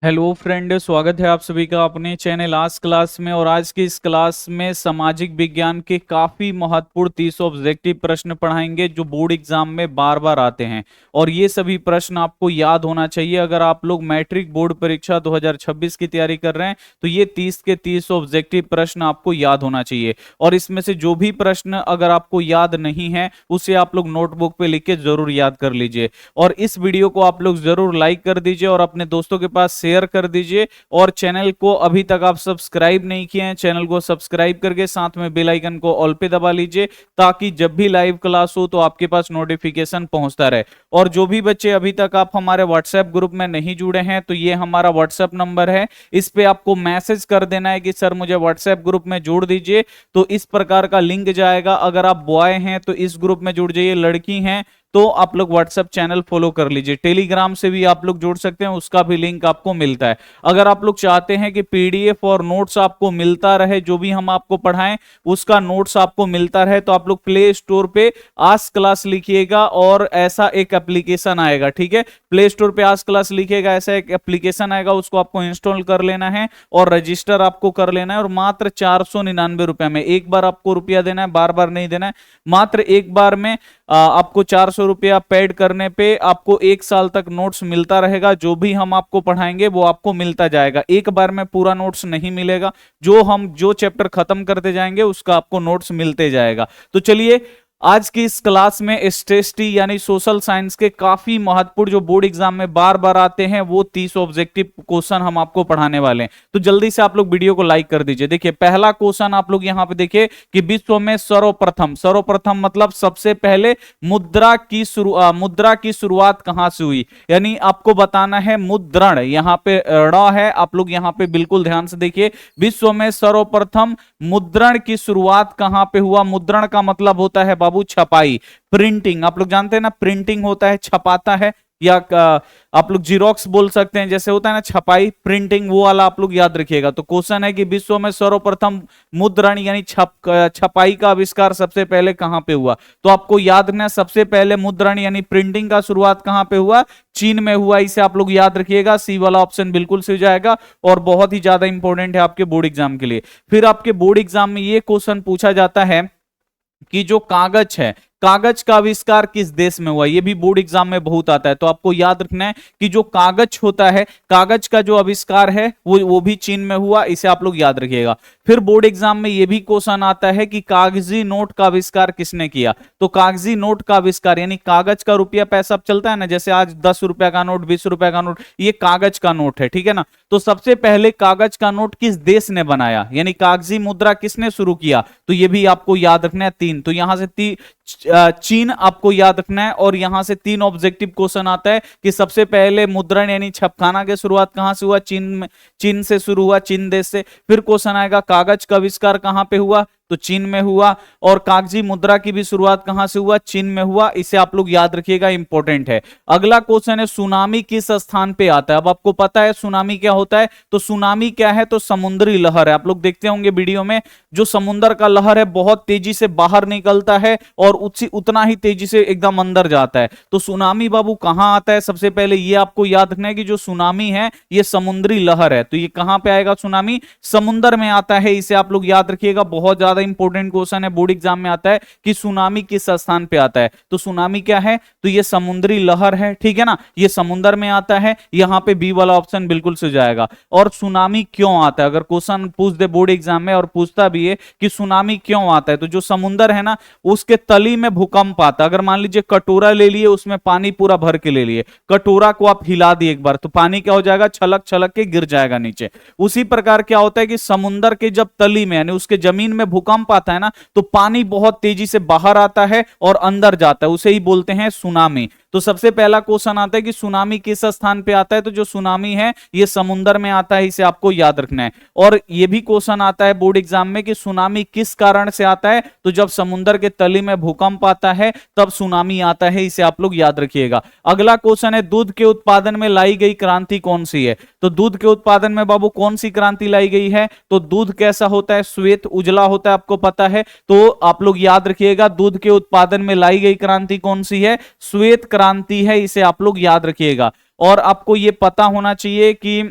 Hello friend, स्वागत है आप सभी का अपने चैनल आज क्लास में। और आज की इस क्लास में सामाजिक विज्ञान के काफी महत्वपूर्ण 30 ऑब्जेक्टिव प्रश्न पढ़ाएंगे जो बोर्ड एग्जाम में बार बार आते हैं। और ये सभी प्रश्न आपको याद होना चाहिए। अगर आप लोग मैट्रिक बोर्ड परीक्षा 2026 की तैयारी कर रहे हैं तो ये 30 के 30 ऑब्जेक्टिव प्रश्न आपको याद होना चाहिए। और इसमें से जो भी प्रश्न अगर आपको याद नहीं है उसे आप लोग नोटबुक पे लिख के जरूर याद कर लीजिए। और इस वीडियो को आप लोग जरूर लाइक कर दीजिए और अपने दोस्तों के पास शेयर कर दीजिए। और चैनल को अभी तक आप सब्सक्राइब नहीं किए हैं, चैनल को सब्सक्राइब करके साथ में बेल आइकन को ऑल पे दबा लीजिए ताकि जब भी लाइव क्लास हो तो आपके पास नोटिफिकेशन पहुंचता रहे। और जो भी बच्चे अभी तक आप हमारे व्हाट्सएप ग्रुप में नहीं जुड़े हैं तो ये हमारा व्हाट्सएप नंबर है, इस पे आपको मैसेज कर देना है कि सर मुझे व्हाट्सएप ग्रुप में जोड़ दीजिए। तो इस प्रकार का लिंक जाएगा। अगर आप बॉय हैं तो इस ग्रुप में जुड़ जाइए, लड़की हैं तो आप लोग व्हाट्सएप चैनल फॉलो कर लीजिए। टेलीग्राम से भी आप लोग जुड़ सकते हैं, उसका भी लिंक आपको मिलता है। अगर आप लोग चाहते हैं कि पीडीएफ और नोट्स आपको मिलता रहे, जो भी हम आपको पढ़ाएं उसका नोट्स आपको मिलता रहे, तो आप लोग प्ले स्टोर पे आज क्लास लिखिएगा और ऐसा एक एप्लीकेशन आएगा। ठीक है, प्ले स्टोर पे आज क्लास लिखिएगा, ऐसा एक एप्लीकेशन आएगा, उसको आपको इंस्टॉल कर लेना है और रजिस्टर आपको कर लेना है। और मात्र 499 रुपए में, एक बार आपको रुपया देना है, बार बार नहीं देना है, मात्र एक बार में आपको 400 रुपया पेड करने पे आपको 1 साल तक नोट्स मिलता रहेगा। जो भी हम आपको पढ़ाएंगे वो आपको मिलता जाएगा, एक बार में पूरा नोट्स नहीं मिलेगा। जो चैप्टर खत्म करते जाएंगे उसका आपको नोट्स मिलते जाएगा। तो चलिए आज की इस क्लास में एसटीएसटी यानी सोशल साइंस के काफी महत्वपूर्ण जो बोर्ड एग्जाम में बार बार आते हैं वो 30 ऑब्जेक्टिव क्वेश्चन हम आपको पढ़ाने वाले हैं। तो जल्दी से आप लोग वीडियो को लाइक कर दीजिए। देखिए पहला क्वेश्चन आप लोग यहां पे देखिए कि विश्व में सर्वप्रथम मतलब सबसे पहले मुद्रा की शुरुआत कहां से हुई। यानी आपको बताना है मुद्रण, यहां पे ड़ है, आप लोग यहां पे बिल्कुल ध्यान से देखिए। विश्व में सर्वप्रथम मुद्रण की शुरुआत कहां पे हुआ। मुद्रण का मतलब होता है बाबू छपाई, प्रिंटिंग। आप लोग जानते हैं ना, प्रिंटिंग होता है छपाता है, या आप लोग जीरोक्स बोल सकते हैं, जैसे होता है ना छपाई प्रिंटिंग, वो वाला आप लोग याद रखिएगा। तो क्वेश्चन है कि विश्व में सर्वप्रथम मुद्रण यानी छपाई का आविष्कार सबसे पहले कहां पे हुआ। तो आपको याद रखना सबसे पहले मुद्रण यानी प्रिंटिंग का शुरुआत कहां पे हुआ, चीन में हुआ। इसे आप लोग याद रखिएगा, सी वाला ऑप्शन बिल्कुल सही जाएगा और बहुत ही ज्यादा इंपॉर्टेंट है आपके बोर्ड एग्जाम के लिए। फिर आपके बोर्ड एग्जाम में ये क्वेश्चन पूछा जाता है कि जो कागज है, कागज का आविष्कार किस देश में हुआ। ये भी बोर्ड एग्जाम में बहुत आता है। तो आपको याद रखना है कि जो कागज होता है, कागज का जो आविष्कार है वो भी चीन में हुआ, इसे आप लोग याद रखिएगा। फिर बोर्ड एग्जाम में ये भी क्वेश्चन आता है कि कागजी नोट का आविष्कार किसने किया। तो कागजी नोट का आविष्कार यानी कागज का रुपया पैसा चलता है ना, जैसे आज 10 रुपया का नोट, 20 रुपया का नोट, ये कागज का नोट है, ठीक है ना। तो सबसे पहले कागज का नोट किस देश ने बनाया, यानी कागजी मुद्रा किसने शुरू किया। तो ये भी आपको याद रखना है 3। तो यहां से चीन आपको याद रखना है। और यहां से 3 ऑब्जेक्टिव क्वेश्चन आता है कि सबसे पहले मुद्रण यानी छपखाना की शुरुआत कहां से हुआ, चीन से शुरू हुआ, चीन देश से। फिर क्वेश्चन आएगा कागज का आविष्कार कहां पे हुआ, तो चीन में हुआ। और कागजी मुद्रा की भी शुरुआत कहां से हुआ, चीन में हुआ। इसे आप लोग याद रखिएगा, इंपॉर्टेंट है। अगला क्वेश्चन है सुनामी किस स्थान पे आता है। अब आपको पता है सुनामी क्या होता है। तो सुनामी क्या है, तो समुद्री लहर है। आप लोग देखते होंगे वीडियो में, जो समुद्र का लहर है बहुत तेजी से बाहर निकलता है और उतना ही तेजी से एकदम अंदर जाता है। तो सुनामी बाबू कहां आता है, सबसे पहले ये आपको याद रखना है कि जो सुनामी है ये समुद्री लहर है। तो ये कहां पे आएगा, सुनामी समुद्र में आता है। इसे आप लोग याद रखिएगा, बहुत ज्यादा इंपॉर्टेंट क्वेश्चन है, बोर्ड एग्जाम में आता है कि सुनामी किस स्थान पे आता है। तो सुनामी क्या है, तो ये समुद्री लहर है, ठीक है ना, ये समुद्र में आता है। यहां पे बी वाला ऑप्शन बिल्कुल से जाएगा। और सुनामी क्यों आता है, अगर क्वेश्चन पूछ दे बोर्ड एग्जाम में और पूछता भी है कि सुनामी क्यों आता है, तो जो समुद्र है ना उसके तली में भूकंप आता है। अगर मान लीजिए कटोरा ले लिए, उसमें पानी पूरा भर के ले लिए, कटोरा को आप हिला दिए एक बार, तो पानी क्या हो जाएगा, छलक छलक के गिर जाएगा नीचे। उसी प्रकार क्या होता है कि समुद्र के जब तली में यानी उसके जमीन में भूकंप आता है ना, तो पानी बहुत तेजी से बाहर आता है और अंदर जाता है, उसे ही बोलते हैं सुनामी। तो सबसे पहला क्वेश्चन आता है कि सुनामी किस स्थान पे आता है। तो जो सुनामी है ये समुद्र में आता है, इसे आपको याद रखना है। और ये भी क्वेश्चन आता है बोर्ड एग्जाम में कि सुनामी किस कारण से आता है। तो जब समुद्र के तली में भूकंप आता है तब सुनामी आता है, इसे आप लोग याद रखिएगा। अगला क्वेश्चन है दूध के उत्पादन में लाई गई क्रांति कौन सी है। तो दूध के उत्पादन में बाबू कौन सी क्रांति लाई गई है। तो दूध कैसा होता है, श्वेत उजला होता है, आपको पता है। तो आप लोग याद रखिएगा, दूध के उत्पादन में लाई गई क्रांति कौन सी है, श्वेत क्रांति है, इसे आप लोग याद रखिएगा। और आपको यह पता होना चाहिए कि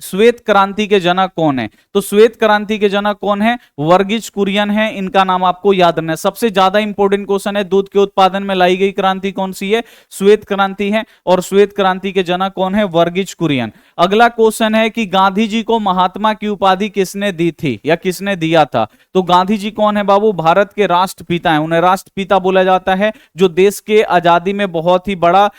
श्वेत क्रांति के जनक कौन है? तो श्वेत क्रांति के जनक कौन है? वर्गीज कुरियन है, इनका नाम आपको याद रखना है। सबसे ज्यादा इंपॉर्टेंट क्वेश्चन है, दूध के उत्पादन में लाई गई क्रांति कौन सी है? श्वेत क्रांति है, और श्वेत क्रांति के जनक कौन है? वर्गीज कुरियन। अगला क्वेश्चन है कि गांधी जी को महात्मा की उपाधि किसने दी थी या किसने दिया था? तो गांधी जी कौन है बाबू? भारत के राष्ट्रपिता हैं, उन्हें राष्ट्रपिता बोला जाता है, जो देश के आजादी में बहुत ही बड़ा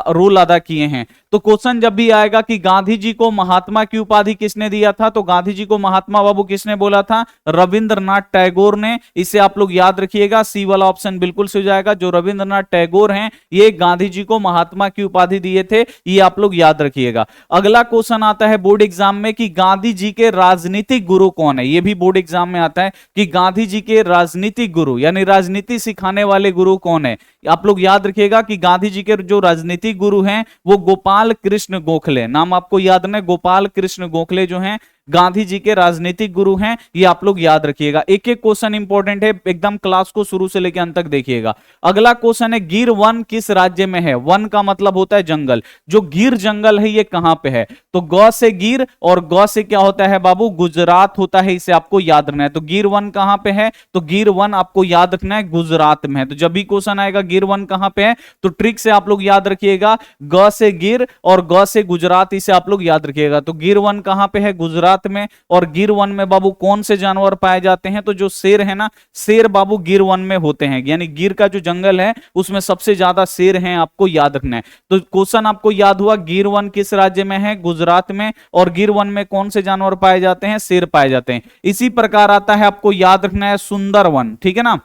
रोल अदा किए हैं। तो क्वेश्चन जब भी आएगा कि गांधी जी को महात्मा की उपाधि किसने दिया था, तो गांधी जी को महात्मा बाबू किसने बोला था? रविंद्रनाथ टैगोर ने। इसे आप लोग याद रखिएगा, सी वाला ऑप्शन बिल्कुल सही हो जाएगा। जो रविंद्रनाथ टैगोर हैं, ये गांधी जी को महात्मा की उपाधि दिए थे, ये आप लोग याद रखिएगा। अगला क्वेश्चन आता है बोर्ड एग्जाम में कि गांधी जी के राजनीतिक गुरु कौन है? ये भी बोर्ड एग्जाम में आता है कि गांधी जी के राजनीतिक गुरु यानी राजनीति सिखाने वाले गुरु कौन है? आप लोग याद रखिएगा कि गांधी जी के जो राजनीतिक गुरु हैं वो गोपाल कृष्ण गोखले, नाम आपको याद रखना है। गोपाल कृष्ण गोखले जो हैं गांधी जी के राजनीतिक गुरु हैं, ये आप लोग याद रखिएगा। एक एक क्वेश्चन इंपॉर्टेंट है, एकदम क्लास को शुरू से लेकर अंत तक देखिएगा। अगला क्वेश्चन है गिर वन किस राज्य में है? वन का मतलब होता है जंगल। जो गिर जंगल है ये कहां पे है? तो गौ से गिर और गौ से क्या होता है बाबू? गुजरात होता है, इसे आपको याद रखना है। तो गिर वन कहां पे है? तो गिर वन आपको याद रखना है गुजरात में है। तो जब भी क्वेश्चन आएगा गिर वन कहां पे है, तो ट्रिक से आप लोग याद रखिएगा, ग से गिर और ग से गुजरात, इसे आप लोग याद रखिएगा। तो गिर वन कहां पे है? गुजरात में। और गिर वन में बाबू कौन से जानवर पाए जाते हैं? तो जो शेर है ना, शेर बाबू गिर वन में होते हैं, यानी गिर का जो जंगल है उसमें सबसे ज्यादा शेर हैं, आपको याद रखना है। तो क्वेश्चन आपको याद हुआ, गिर वन किस राज्य में है? गुजरात में। और गिर वन में कौन से जानवर पाए जाते हैं? शेर पाए जाते हैं। इसी प्रकार आता है, आपको याद रखना है सुंदरवन, ठीक है ना।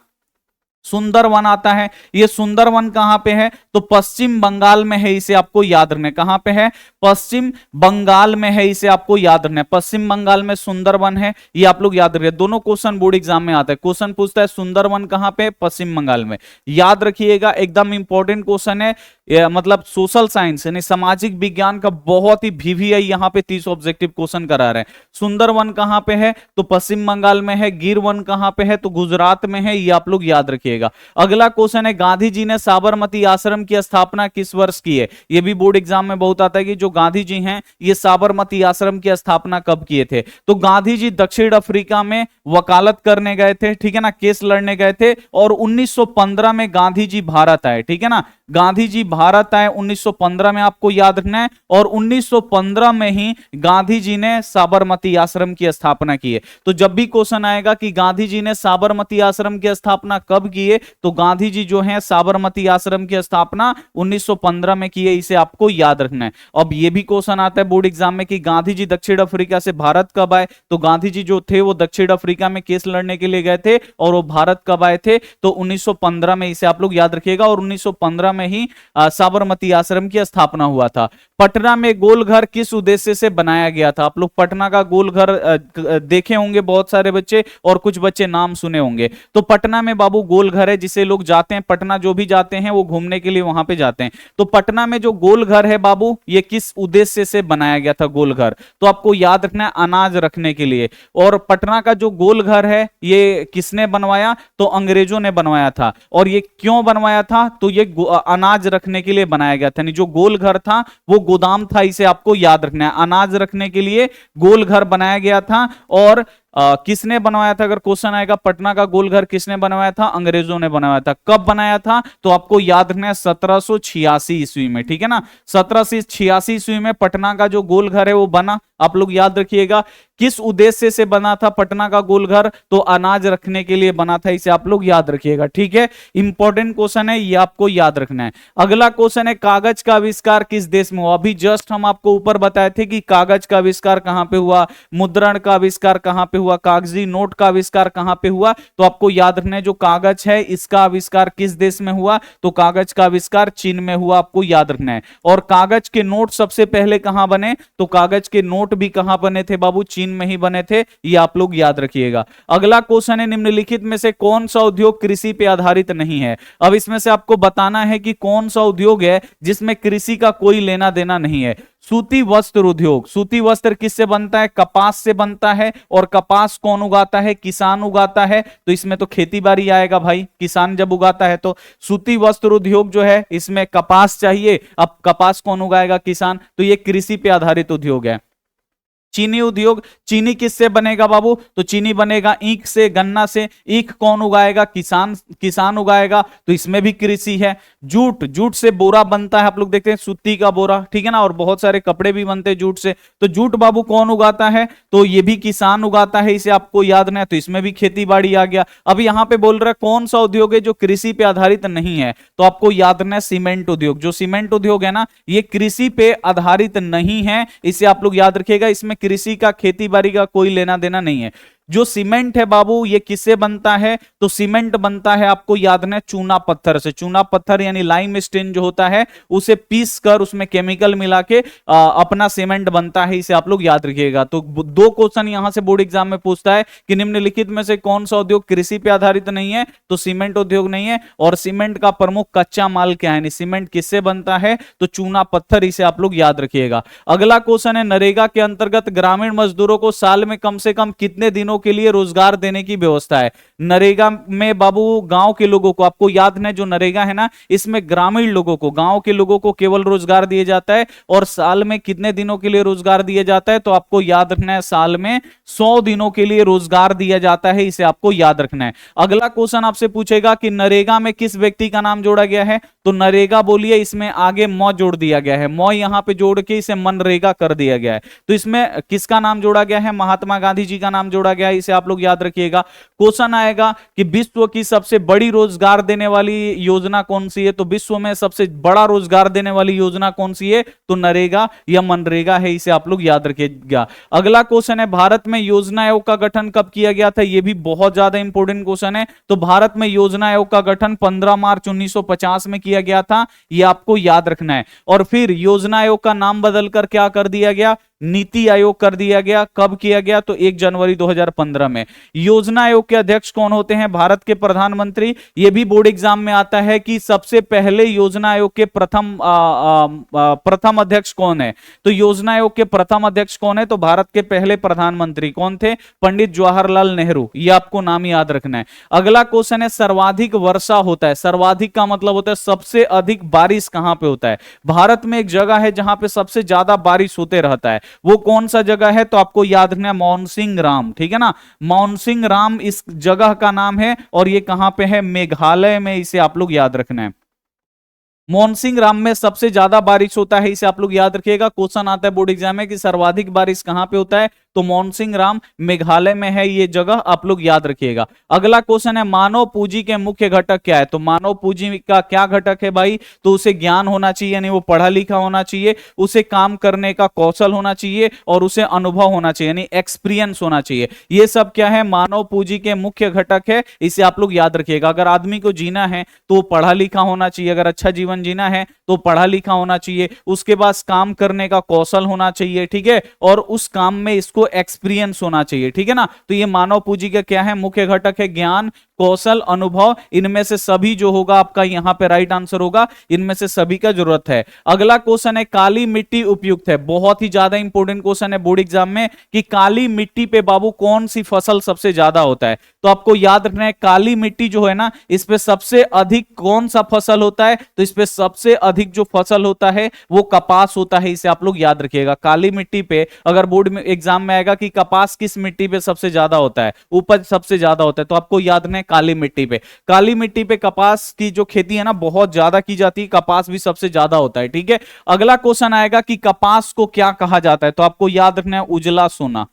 सुंदरवन आता है, ये सुंदरवन कहां पे है? तो पश्चिम बंगाल में है, इसे आपको याद रखना है। कहां पे है? पश्चिम बंगाल में है, इसे आपको याद रखना है। पश्चिम बंगाल में सुंदरवन है, ये आप लोग याद रखिए। दोनों क्वेश्चन बोर्ड एग्जाम में आता है। क्वेश्चन पूछता है सुंदरवन कहां पे? पश्चिम बंगाल में। याद रखिएगा, एकदम इंपॉर्टेंट क्वेश्चन है, मतलब सोशल साइंस यानी सामाजिक विज्ञान का बहुत ही VVI यहां पे 30 ऑब्जेक्टिव क्वेश्चन करा रहे हैं। सुंदरवन कहां पे है? तो पश्चिम बंगाल में है। गिर वन कहां पे है? तो गुजरात में है, ये आप लोग याद रखिएगा। अगला क्वेश्चन है, गांधी जी ने साबरमती आश्रम की स्थापना किस वर्ष की है? ये भी बोर्ड एग्जाम में बहुत आता है कि जो गांधी जी हैं ये साबरमती आश्रम की स्थापना कब किए थे? तो गांधी जी दक्षिण अफ्रीका में वकालत करने गए थे, ठीक है ना, केस लड़ने गए थे। और 1915 में गांधी जी भारत आए, ठीक है ना। गांधी जी भारत आए 1915 में, आपको याद रखना है। और 1915 में ही गांधी जी ने साबरमती आश्रम की स्थापना की है। तो जब भी क्वेश्चन आएगा कि गांधी जी ने साबरमती आश्रम की स्थापना कब की है, तो गांधी जी जो है साबरमती आश्रम की स्थापना 1915 में की है, इसे आपको याद रखना है। अब ये भी क्वेश्चन आता है बोर्ड एग्जाम में कि गांधी जी दक्षिण अफ्रीका से भारत कब आए? तो गांधी जी जो थे वो दक्षिण अफ्रीका में केस लड़ने के लिए गए थे, और वो भारत कब आए थे? तो 1915 में, इसे आप लोग याद रखिएगा। और 1915 में ही साबरमती आश्रम की स्थापना हुआ था। पटना में गोलघर किस उद्देश्य से बनाया गया था? आप लोग पटना का गोलघर देखे होंगे बहुत सारे बच्चे, और कुछ बच्चे नाम सुने होंगे। तो पटना में बाबू गोलघर है, जिसे लोग जाते हैं पटना, जो भी जाते हैं वो घूमने के लिए वहां पे जाते हैं। तो पटना में जो गोलघर है बाबू, ये किस उद्देश्य से बनाया गया था गोलघर? तो आपको याद रखना है, अनाज रखने के लिए। और पटना का जो गोलघर है ये किसने बनवाया? तो अंग्रेजों ने बनवाया था। और ये क्यों बनवाया था? तो ये अनाज रखने के लिए बनाया गया था। यानी जो गोलघर था वो गोदाम था, इसे आपको याद रखना है। अनाज रखने के लिए गोलघर बनाया गया था। और किसने बनवाया था? अगर क्वेश्चन आएगा पटना का गोलघर किसने बनवाया था? अंग्रेजों ने बनवाया था। कब बनाया था? तो आपको याद रखना है 1786 ईस्वी में, ठीक है ना। 1786 ईस्वी में पटना का जो गोलघर है वो बना, आप लोग याद रखिएगा। किस उद्देश्य से बना था पटना का गोलघर? तो अनाज रखने के लिए बना था, इसे आप लोग याद रखिएगा, ठीक है। इंपॉर्टेंट क्वेश्चन है, ये आपको याद रखना है। अगला क्वेश्चन है, कागज का आविष्कार किस देश में हुआ? अभी जस्ट हम आपको ऊपर बताए थे कि कागज का आविष्कार कहां पे हुआ, मुद्रण का आविष्कार कहां पे हुआ, कागजी नोट का आविष्कार कहां पे हुआ। तो आपको याद रखना है जो कागज है इसका आविष्कार किस देश में हुआ? तो कागज का आविष्कार चीन में हुआ, आपको याद रखना है। और कागज के नोट सबसे पहले कहां बने? तो कागज के नोट भी कहां बने थे बाबू? चीन में ही बने थे, ये आप लोग याद रखिएगा। अगला क्वेश्चन है, निम्नलिखित में से कौन सा उद्योग कृषि पे आधारित नहीं है? अब इसमें से आपको बताना है कि कौन सा उद्योग है जिसमें कृषि का कोई लेना देना नहीं है। सूती वस्त्र उद्योग। सूती वस्त्र किससे बनता है? कपास से बनता है। और कपास कौन उगाता है? किसान उगाता है। तो इसमें तो खेती बाड़ी आएगा भाई, किसान जब उगाता है। तो सूती वस्त्र उद्योग जो है इसमें कपास चाहिए, अब कपास कौन उगाएगा? किसान। तो ये कृषि पे आधारित उद्योग है। चीनी उद्योग, चीनी किससे बनेगा बाबू? तो चीनी बनेगा ईख से, गन्ना से। ईख कौन उगाएगा? किसान उगाएगा, तो इसमें भी कृषि है। जूट, जूट से बोरा बनता है, आप लोग देखते हैं सूती का बोरा, ठीक है ना, और बहुत सारे कपड़े भी बनते हैं जूट से। तो जूट बाबू कौन उगाता है? तो ये भी किसान उगाता है, इसे आपको याद नहीं है, तो इसमें भी खेती बाड़ी आ गया। अब यहां पे बोल रहा है कौन सा उद्योग है जो कृषि पे आधारित नहीं है, तो आपको याद रखना है सीमेंट उद्योग। जो सीमेंट उद्योग है ना, ये कृषि पे आधारित नहीं है, इसे आप लोग याद रखिएगा। इसमें कृषि का, खेती बाड़ी का कोई लेना देना नहीं है। जो सीमेंट है बाबू, ये किससे बनता है? तो सीमेंट बनता है, आपको याद है, चूना पत्थर से। चूना पत्थर यानी लाइमस्टोन जो होता है, उसे पीस कर उसमें केमिकल मिला के अपना सीमेंट बनता है, इसे आप लोग याद रखिएगा। तो दो क्वेश्चन यहां से बोर्ड एग्जाम में पूछता है कि निम्नलिखित में से कौन सा उद्योग कृषि पे आधारित नहीं है? तो सीमेंट उद्योग नहीं है। और सीमेंट का प्रमुख कच्चा माल क्या है? सीमेंट किससे बनता है? तो चूना पत्थर, इसे आप लोग याद रखिएगा। अगला क्वेश्चन है, नरेगा के अंतर्गत ग्रामीण मजदूरों को साल में कम से कम कितने दिनों के लिए रोजगार देने की व्यवस्था है? नरेगा में बाबू गांव के लोगों को, आपको याद है जो नरेगा है ना, इसमें ग्रामीण लोगों को, गांव के लोगों को केवल रोजगार दिया जाता है। और साल में कितने दिनों के लिए रोजगार दिया जाता है? तो आपको याद रखना है साल में 100 दिनों के लिए रोजगार दिया जाता है, इसे आपको याद रखना है। अगला क्वेश्चन आपसे पूछेगा कि नरेगा में किस व्यक्ति का नाम जोड़ा गया है? तो नरेगा बोलिए, इसमें आगे मौ जोड़ दिया गया है, मौ यहां पे जोड़ के इसे मनरेगा कर दिया गया है। तो इसमें किसका नाम जोड़ा गया है? महात्मा गांधी जी का नाम जोड़ा गया है, इसे आप लोग याद रखिएगा। क्वेश्चन आएगा कि विश्व की सबसे बड़ी रोजगार देने वाली योजना कौन सी है? तो विश्व में सबसे बड़ा रोजगार देने वाली योजना कौन सी है? तो नरेगा या मनरेगा है, इसे आप लोग याद रखिएगा। अगला क्वेश्चन है, भारत में योजना आयोग का गठन कब किया गया था? यह भी बहुत ज्यादा इंपॉर्टेंट क्वेश्चन है। तो भारत में योजना आयोग का गठन 15 मार्च 1950 में किया गया था, यह आपको याद रखना है। और फिर योजना आयोग का नाम बदलकर क्या कर दिया गया? नीति आयोग कर दिया गया। कब किया गया? तो 1 जनवरी 2015 में। योजना आयोग के अध्यक्ष कौन होते हैं? भारत के प्रधानमंत्री। यह भी बोर्ड एग्जाम में आता है कि सबसे पहले योजना आयोग के प्रथम अध्यक्ष कौन है? तो योजना आयोग के प्रथम अध्यक्ष कौन है? तो भारत के पहले प्रधानमंत्री कौन थे? पंडित जवाहरलाल नेहरू। यह आपको नाम याद रखना है। अगला क्वेश्चन है, सर्वाधिक वर्षा होता है, सर्वाधिक का मतलब होता है सबसे अधिक बारिश कहां पे होता है? भारत में एक जगह है जहां पे सबसे ज्यादा बारिश होते रहता है, वो कौन सा जगह है? तो आपको याद रखना है मानसिंह राम, ठीक है ना, मानसिंह राम इस जगह का नाम है। और ये कहां पे है? मेघालय में, इसे आप लोग याद रखना है। मानसिंह राम में सबसे ज्यादा बारिश होता है, इसे आप लोग याद रखिएगा। क्वेश्चन आता है बोर्ड एग्जाम में कि सर्वाधिक बारिश कहां पे होता है? तो मानसिंह राम मेघालय में है ये जगह, आप लोग याद रखिएगा। अगला क्वेश्चन है, मानव पूंजी के मुख्य घटक क्या है? तो मानव पूंजी का क्या घटक है भाई? तो उसे ज्ञान होना चाहिए, यानी वो पढ़ा लिखा होना चाहिए, उसे काम करने का कौशल होना चाहिए, और उसे अनुभव होना चाहिए, यानी एक्सपीरियंस होना चाहिए। ये सब क्या है? मानव पूंजी के मुख्य घटक है, इसे आप लोग याद रखिएगा। अगर आदमी को जीना है तो पढ़ा लिखा होना चाहिए, अगर अच्छा जीवन जीना है तो पढ़ा लिखा होना चाहिए, उसके पास काम करने का कौशल होना चाहिए, ठीक है, और उस काम में इसको एक्सपीरियंस होना चाहिए, ठीक है ना। तो ये मानव पूंजी का क्या है? मुख्य घटक है ज्ञान, कौशल, अनुभव। इनमें से सभी जो होगा आपका यहां पे राइट आंसर होगा, इनमें से सभी का जरूरत है। अगला क्वेश्चन है, काली मिट्टी उपयुक्त है। बहुत ही ज्यादा इंपॉर्टेंट क्वेश्चन है बोर्ड एग्जाम में कि काली मिट्टी पे बाबू कौन सी फसल सबसे ज्यादा होता है? तो आपको याद रखना है, काली मिट्टी जो है ना, इस पे सबसे अधिक कौन सा फसल होता है? तो इस पे सबसे अधिक जो फसल होता है वो कपास होता है, इसे आप लोग याद रखिएगा। काली मिट्टी पे अगर बोर्ड में एग्जाम में आएगा कि कपास किस मिट्टी पे सबसे ज्यादा होता है, उपज सबसे ज्यादा होता है, तो आपको याद रखना है काली मिट्टी पे। काली मिट्टी पे कपास की जो खेती है ना बहुत ज्यादा की जाती है, कपास भी सबसे ज्यादा होता है, ठीक है। अगला क्वेश्चन आएगा कि कपास को क्या कहा जाता है? तो आपको याद रखना है उजला सोना,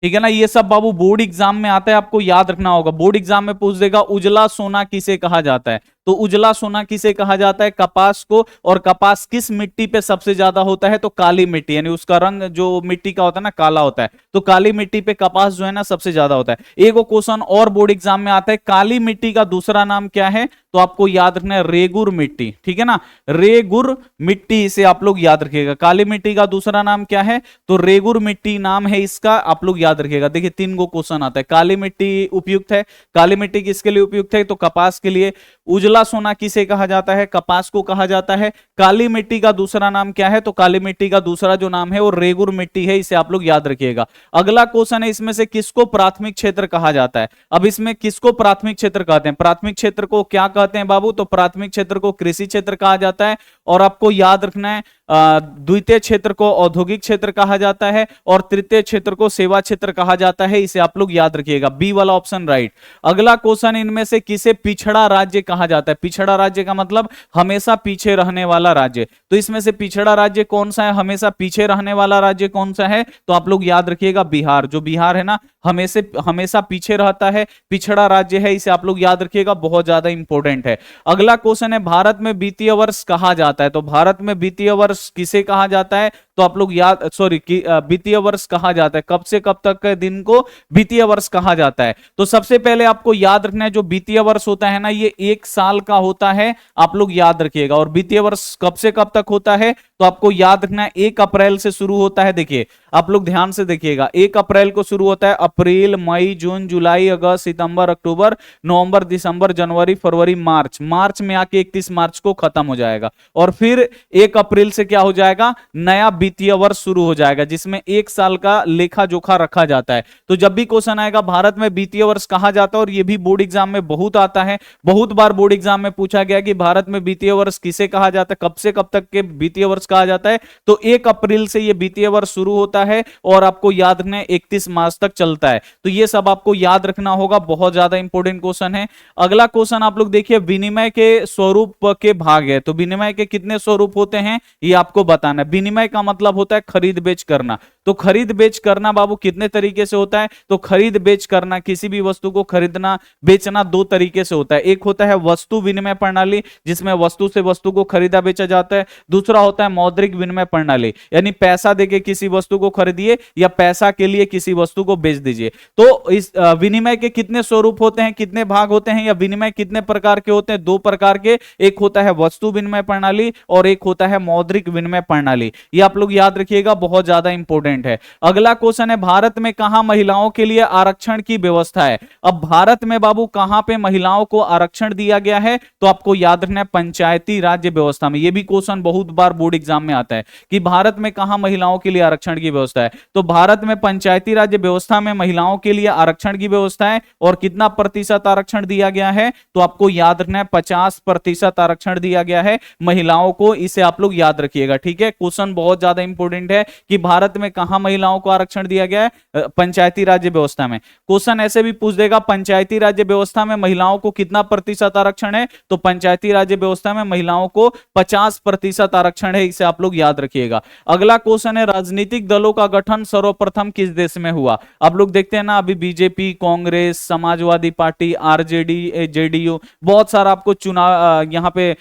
ठीक है ना। ये सब बाबू बोर्ड एग्जाम में आता है, आपको याद रखना होगा। बोर्ड एग्जाम में पूछ देगा उजला सोना किसे कहा जाता है? तो उजला सोना किसे कहा जाता है? कपास को। और कपास किस मिट्टी पे सबसे ज्यादा होता है? तो काली मिट्टी, यानी उसका रंग जो मिट्टी का होता है ना काला होता है, तो काली मिट्टी पे कपास जो है ना सबसे ज्यादा होता है। एक क्वेश्चन और बोर्ड एग्जाम में आता है, काली मिट्टी का दूसरा नाम क्या है? तो आपको याद रखना है रेगुर मिट्टी, ठीक है ना, रेगुर मिट्टी, इसे आप लोग याद रखिएगा। काली मिट्टी का दूसरा नाम क्या है? तो रेगुर मिट्टी नाम है इसका, आप लोग याद रखिएगा। देखिए 3 गो क्वेश्चन आता है। काली मिट्टी उपयुक्त है, काली मिट्टी किसके लिए उपयुक्त है? तो कपास के लिए। उजला सोना किसे कहा जाता है? कपास को कहा जाता है। काली मिट्टी का दूसरा नाम क्या है? तो काली मिट्टी का दूसरा जो नाम है वो रेगुर मिट्टी है, इसे आप लोग याद रखिएगा। अगला क्वेश्चन है, इसमें से किसको प्राथमिक क्षेत्र कहा जाता है? अब इसमें किसको प्राथमिक क्षेत्र कहते हैं? प्राथमिक क्षेत्र को क्या कहते हैं बाबू? तो प्राथमिक क्षेत्र को कृषि क्षेत्र कहा जाता है। और आपको याद रखना है द्वितीय क्षेत्र को औद्योगिक क्षेत्र कहा जाता है और तृतीय क्षेत्र को सेवा क्षेत्र कहा जाता है। इसे आप लोग याद रखिएगा, बी वाला ऑप्शन राइट। अगला क्वेश्चन, इनमें से किसे पिछड़ा राज्य कहा जाता है? पिछड़ा राज्य का मतलब हमेशा पीछे रहने वाला राज्य। तो इसमें से पिछड़ा राज्य कौन सा है, हमेशा पीछे रहने वाला राज्य कौन सा है? तो आप लोग याद रखिएगा बिहार। जो बिहार है ना, हमेशा पीछे रहता है, पिछड़ा राज्य है, इसे आप लोग याद रखिएगा, बहुत ज्यादा इंपॉर्टेंट है। अगला क्वेश्चन है, भारत में वित्तीय वर्ष कहा जाता है? तो भारत में वित्तीय वर्ष किसे कहा जाता है? तो आप लोग याद, सॉरी, वित्तीय वर्ष कहा जाता है, कब से कब तक के दिन को वित्तीय वर्ष कहा जाता है? तो सबसे पहले आपको याद रखना है, जो वित्तीय वर्ष होता है ना, ये एक साल का होता है, आप लोग याद रखिएगा। और वित्तीय वर्ष कब से कब तक होता है? तो आपको याद रखना है 1 अप्रैल से शुरू होता है। देखिए, आप लोग ध्यान से देखिएगा, 1 अप्रैल को शुरू होता है, अप्रैल, मई, जून, जुलाई, अगस्त, सितंबर, अक्टूबर, नवंबर, दिसंबर, जनवरी, फरवरी, मार्च में आके 31 मार्च को खत्म हो जाएगा। और फिर 1 अप्रैल से क्या हो जाएगा? नया वित्तीय वर्ष शुरू हो जाएगा, जिसमें 1 साल का लेखा जोखा रखा जाता है। तो जब भी क्वेश्चन आएगा भारत में वित्तीय वर्ष कहा जाता है, और ये भी बोर्ड एग्जाम में बहुत आता है, बहुत बार बोर्ड एग्जाम में पूछा गया कि भारत में वित्तीय वर्ष किसे कहा जाता है, कब से कब तक के वित्तीय वर्ष कहा जाता है? तो 1 अप्रैल से ये वित्तीय वर्ष शुरू होता है और आपको याद रखना है 31 मार्च तक चलता है। तो ये सब आपको याद रखना होगा, बहुत ज्यादा इंपॉर्टेंट क्वेश्चन है। अगला क्वेश्चन आप लोग देखिए, विनिमय के स्वरूप के भाग है। तो विनिमय के कितने स्वरूप होते हैं ये आपको बताना है। विनिमय का मतलब होता है खरीद बेच करना। तो खरीद बेच करना बाबू कितने तरीके से होता है? तो खरीद बेच करना, किसी भी वस्तु को खरीदना बेचना 2 तरीके से होता है। एक होता है वस्तु विनिमय प्रणाली, जिसमें वस्तु से वस्तु को खरीदा बेचा जाता है। दूसरा होता है मौद्रिक विनिमय प्रणाली, यानी पैसा देके किसी वस्तु को खरीदिए या पैसा के लिए किसी वस्तु को बेच दीजिए। तो इस विनिमय के कितने स्वरूप होते हैं, कितने भाग होते हैं, या विनिमय कितने प्रकार के होते हैं? 2 प्रकार के। एक होता है वस्तु विनिमय प्रणाली और एक होता है मौद्रिक विनिमय प्रणाली। ये आप लोग याद रखिएगा, बहुत ज्यादा इंपॉर्टेंट है। अगला क्वेश्चन है, भारत में कहां महिलाओं के लिए आरक्षण की व्यवस्था है? अब भारत में बाबू कहां पे महिलाओं को आरक्षण दिया गया है? तो आपको याद रखना है पंचायती राज्य व्यवस्था में। यह भी क्वेश्चन बहुत बार बोर्ड एग्जाम में आता है कि भारत में कहां महिलाओं के लिए आरक्षण की व्यवस्था है। तो भारत में पंचायती राज्य व्यवस्था में महिलाओं के लिए आरक्षण की व्यवस्था है। और कितना प्रतिशत आरक्षण दिया गया है? तो आपको याद रखना है 50% आरक्षण दिया गया है महिलाओं को। इसे आप लोग याद रखिएगा, ठीक है। क्वेश्चन बहुत ज्यादा इंपॉर्टेंट है कि भारत में कहां महिलाओं को आरक्षण दिया गया है? पंचायती राज्य व्यवस्था में। क्वेश्चन ऐसे भी पूछ देगा, पंचायती राज्य व्यवस्था में महिलाओं को कितना प्रतिशत आरक्षण है? तो पंचायती राज्य व्यवस्था में महिलाओं को 50% आरक्षण है। इसे आप लोग याद रखिएगा। अगला क्वेश्चन है, राजनीतिक दलों का गठन सर्वप्रथम किस देश में हुआ? आप लोग देखते हैं ना, अभी BJP, Congress, Samajwadi party, RJD, JDU, बहुत सारा आपको चुनाव यहां पे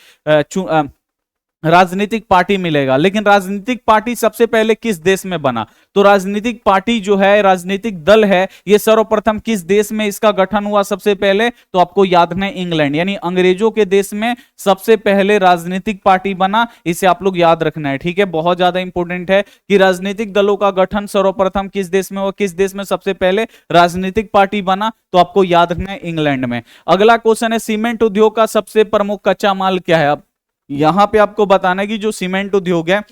राजनीतिक पार्टी मिलेगा। लेकिन राजनीतिक पार्टी सबसे पहले किस देश में बना? तो राजनीतिक पार्टी जो है, राजनीतिक दल है, ये सर्वप्रथम किस देश में इसका गठन हुआ सबसे पहले? तो आपको याद रखना है इंग्लैंड, यानी अंग्रेजों के देश में सबसे पहले राजनीतिक पार्टी बना। इसे आप लोग याद रखना है, ठीक है। बहुत ज्यादा इंपॉर्टेंट है कि राजनीतिक दलों का गठन सर्वप्रथम किस देश में हुआ, किस देश में सबसे पहले राजनीतिक पार्टी बना? तो आपको याद रखना है इंग्लैंड में। अगला क्वेश्चन है, सीमेंट उद्योग का सबसे प्रमुख कच्चा माल क्या है? अब यहां पे आपको बताना है कि जो सीमेंट उद्योग है,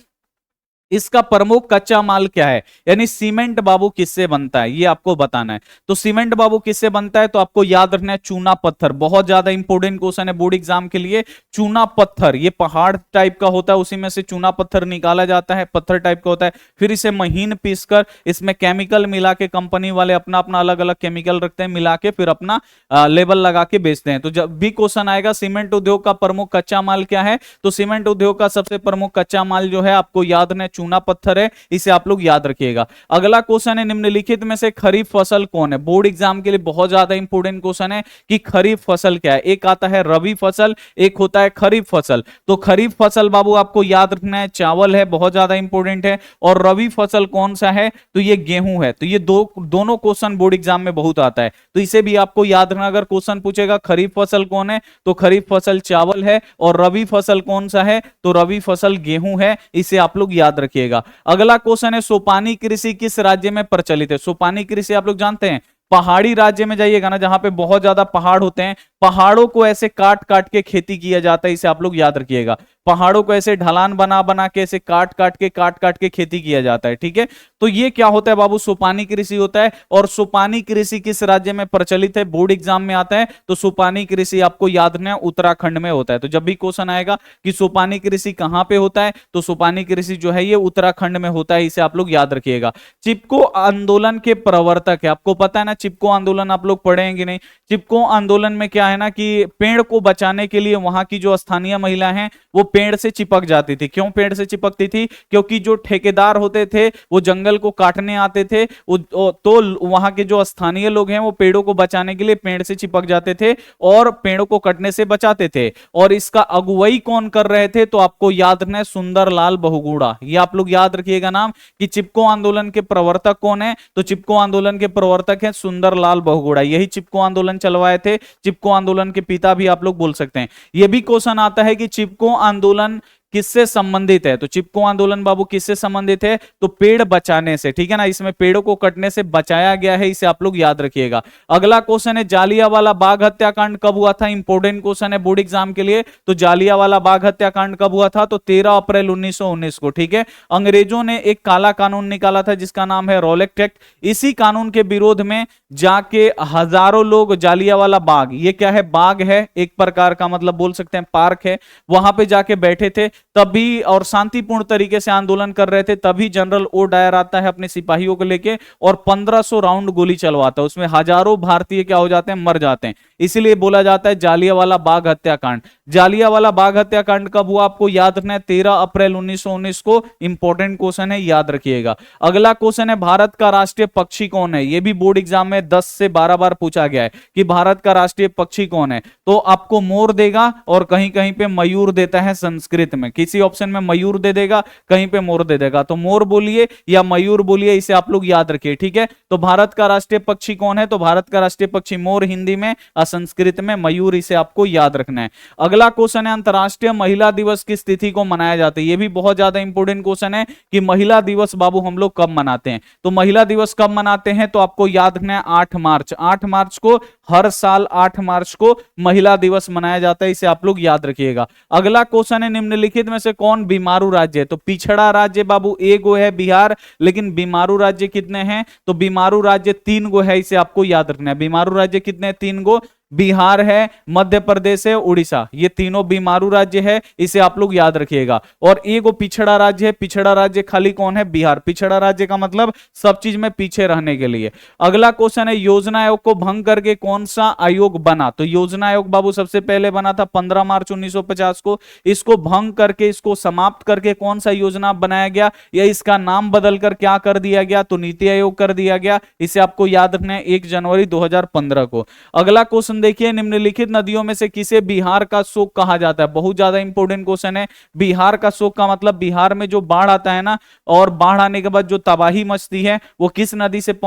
इसका प्रमुख कच्चा माल क्या है, यानी सीमेंट बाबू किससे बनता है, ये आपको बताना है। तो सीमेंट बाबू किससे बनता है? तो आपको याद रखना है चूना पत्थर। बहुत ज्यादा इंपॉर्टेंट क्वेश्चन है बोर्ड एग्जाम के लिए। चूना पत्थर, ये पहाड़ टाइप का होता है, उसी में से चूना पत्थर निकाला जाता है, पत्थर टाइप का होता है। फिर इसे महीन पीसकर इसमें केमिकल मिला के, कंपनी वाले अपना अपना अलग अलग केमिकल रखते हैं, मिला के फिर अपना लेबल लगा के बेचते हैं। तो जब भी क्वेश्चन आएगा सीमेंट उद्योग का प्रमुख कच्चा माल क्या है, तो सीमेंट उद्योग का सबसे प्रमुख कच्चा माल जो है, आपको याद रखना है चूना पत्थर है। इसे आप लोग याद रखिएगा। अगला क्वेश्चन है, निम्नलिखित में से खरीफ फसल कौन है? बोर्ड एग्जाम के लिए बहुत ज्यादा इंपॉर्टेंट क्वेश्चन है कि खरीफ फसल क्या है। एक आता है रबी फसल, एक होता है खरीफ फसल। तो खरीफ फसल बाबू आपको याद रखना है चावल है, बहुत ज्यादा इंपॉर्टेंट है। और रबी फसल कौन सा है? तो ये गेहूं है। तो ये दोनों क्वेश्चन बोर्ड एग्जाम में बहुत आता है, तो इसे भी आपको याद रखना। अगर क्वेश्चन पूछेगा खरीफ फसल कौन है, तो खरीफ फसल चावल है। और रबी फसल कौन सा है? तो रबी फसल गेहूं है। इसे आप लोग याद रखिएगा। अगला क्वेश्चन है, सोपानी कृषि किस राज्य में प्रचलित है? सोपानी कृषि आप लोग जानते हैं, पहाड़ी राज्य में जाइएगा ना, जहां पे बहुत ज्यादा पहाड़ होते हैं, पहाड़ों को ऐसे काट काट के खेती किया जाता है। इसे आप लोग याद रखिएगा। पहाड़ों को ऐसे ढलान बना बना के ऐसे काट काट के खेती किया जाता है, ठीक है। तो ये क्या होता है बाबू, सोपानी कृषि होता है। और सोपानी कृषि किस राज्य में प्रचलित है, बोर्ड एग्जाम में आता है, तो सोपानी कृषि आपको याद रखना है उत्तराखंड में होता है। तो जब भी क्वेश्चन आएगा कि सोपानी कृषि कहां पे होता है, तो सोपानी कृषि जो है ये उत्तराखंड में होता है, इसे आप लोग याद रखिएगा। चिपको आंदोलन के प्रवर्तक है, आपको पता है ना चिपको आंदोलन आप लोग पढ़ेंगे नहीं। चिपको आंदोलन में क्या है ना कि पेड़ को बचाने के लिए वहां की जो स्थानीय महिला हैं वो पेड़ से चिपक जाती थी। क्यों पेड़ से चिपकती थी, क्योंकि जो ठेकेदार होते थे वो जंगल को काटने आते थे, तो वहां के जो स्थानीय लोग हैं वो पेड़ों को बचाने के लिए पेड़ से चिपक जाते थे और पेड़ों को कटने से बचाते थे। और इसका अगुवाई कौन कर रहे थे, तो आपको याद रखना है सुंदरलाल बहुगुणा। ये आप लोग याद रखिएगा नाम कि चिपको आंदोलन के प्रवर्तक कौन है, तो चिपको आंदोलन के प्रवर्तक हैं सुंदरलाल बहुगुणा। यही चिपको आंदोलन चलवाए थे, चिपको आंदोलन के पिता भी आप लोग बोल सकते हैं। यह भी क्वेश्चन आता है कि चिपको आंदोलन किससे संबंधित है, तो चिपको आंदोलन बाबू किससे संबंधित है, तो पेड़ बचाने से, ठीक है ना। इसमें पेड़ों को कटने से बचाया गया है, इसे आप लोग याद रखिएगा। अगला क्वेश्चन है जालियांवाला बाग हत्याकांड कब हुआ था, इंपोर्टेंट क्वेश्चन है बोर्ड एग्जाम के लिए। तो जालियांवाला बाग हत्याकांड कब हुआ था, तो 13 अप्रैल 1919 को, ठीक है। अंग्रेजों ने एक काला कानून निकाला था जिसका नाम है रॉलेट एक्ट। इसी कानून के विरोध में जाके हजारों लोग जालियांवाला बाग, ये क्या है, बाग है एक प्रकार का, मतलब बोल सकते हैं पार्क है, वहां पे जाके बैठे थे तभी और शांतिपूर्ण तरीके से आंदोलन कर रहे थे। तभी जनरल ओ डायर आता है अपने सिपाहियों को लेके और 1500 राउंड गोली चलवाता है। उसमें हजारों भारतीय क्या हो जाते हैं, मर जाते हैं। इसीलिए बोला जाता है जालियांवाला बाग हत्याकांड। जालियांवाला बाग हत्याकांड कब हुआ, आपको याद रखना है 13 अप्रैल 1919 को। इंपॉर्टेंट क्वेश्चन है, याद रखिएगा। अगला क्वेश्चन है भारत का राष्ट्रीय पक्षी कौन है। यह भी बोर्ड एग्जाम में 10 से 12 बार पूछा गया है कि भारत का राष्ट्रीय पक्षी कौन है। तो आपको मोर देगा और कहीं कहीं पे मयूर देता है संस्कृत में, किसी ऑप्शन में मयूर दे देगा, कहीं पे मोर दे देगा। तो मोर बोलिए या मयूर बोलिए, इसे आप लोग याद रखिए, ठीक है। तो भारत का राष्ट्रीय पक्षी कौन है, तो भारत का राष्ट्रीय पक्षी मोर हिंदी में, संस्कृत में मयूर, इसे आपको याद रखना है। अगला क्वेश्चन है अंतरराष्ट्रीय महिला दिवस किस तिथि को मनाया जाता है। यह भी बहुत ज्यादा इंपॉर्टेंट क्वेश्चन है कि महिला दिवस बाबू हम लोग कब मनाते हैं। तो महिला दिवस कब मनाते हैं, तो आपको याद रखना है 8 मार्च। 8 मार्च को, हर साल 8 मार्च को महिला दिवस मनाया जाता है, इसे आप लोग याद रखिएगा। अगला क्वेश्चन है निम्नलिखित में से कौन बीमारू राज्य है। तो पिछड़ा राज्य बाबू एक गो है बिहार, लेकिन बीमारू राज्य कितने हैं, तो बीमारू राज्य 3 गो है, इसे आपको याद रखना है। बीमारू राज्य कितने, 3 गो। बिहार है, मध्य प्रदेश है, उड़ीसा, ये तीनों बीमारू राज्य है, इसे आप लोग याद रखिएगा। और एक पिछड़ा राज्य है, पिछड़ा राज्य खाली कौन है, बिहार। पिछड़ा राज्य का मतलब सब चीज में पीछे रहने के लिए। अगला क्वेश्चन है योजना आयोग को भंग करके कौन सा आयोग बना। तो योजना आयोग बाबू सबसे पहले बना था 15 मार्च 1950 को। इसको भंग करके, इसको समाप्त करके कौन सा योजना बनाया गया, या इसका नाम बदलकर क्या कर दिया गया, तो नीति आयोग कर दिया गया, इसे आपको याद रखना है 1 जनवरी 2015 को। अगला क्वेश्चन देखिए निम्नलिखित नदियों में से किसे बिहार का शोक कहा जाता है। बहुत ज्यादा इंपॉर्टेंट क्वेश्चन है। बिहार का शोक का मतलब बिहार में जो बाढ़ आता है ना, और बाढ़ आने के बाद जो तबाही मचती है वो किस नदी से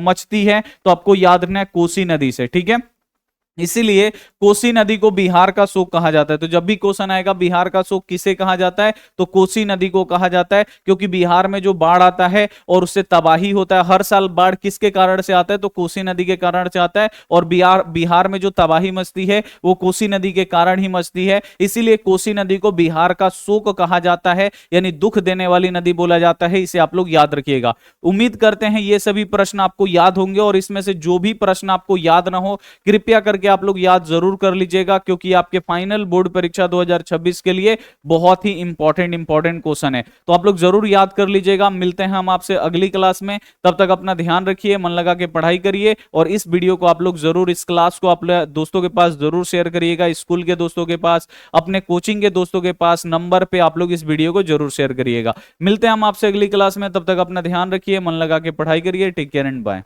मचती है, तो आपको याद रखना है कोसी नदी से, ठीक है। इसीलिए कोसी नदी को बिहार का शोक कहा जाता है। तो जब भी क्वेश्चन आएगा बिहार का शोक किसे कहा जाता है, तो कोसी नदी को कहा जाता है, क्योंकि बिहार में जो बाढ़ आता है और उससे तबाही होता है। हर साल बाढ़ किसके कारण से आता है, तो कोसी नदी के कारण से आता है। और बिहार में जो तबाही मचती है वो कोसी नदी के कारण ही मचती है। इसीलिए कोसी नदी को बिहार का शोक कहा जाता है, यानी दुख देने वाली नदी बोला जाता है, इसे आप लोग याद रखिएगा। उम्मीद करते हैं ये सभी प्रश्न आपको याद होंगे, और इसमें से जो भी प्रश्न आपको याद ना हो कृपया करके आप लोग याद जरूर कर लीजिएगा, क्योंकि आपके फाइनल बोर्ड परीक्षा 2026 के लिए बहुत ही इंपॉर्टेंट क्वेश्चन है। तो आप लोग जरूर याद कर लीजिएगा। मिलते हैं हम आपसे अगली क्लास में, तब तक अपना ध्यान रखिए, मन लगा के पढ़ाई करिए, और इस वीडियो को आप लोग जरूर, इस क्लास को अपने दोस्तों के पास जरूर शेयर करिएगा, स्कूल के दोस्तों के पास, अपने कोचिंग के दोस्तों के पास, नंबर पे आप लोग इस वीडियो को जरूर शेयर करिएगा। मिलते हैं हम आपसे अगली क्लास में, तब तक अपना ध्यान रखिए, मन लगा के पढ़ाई करिए। Take care and bye.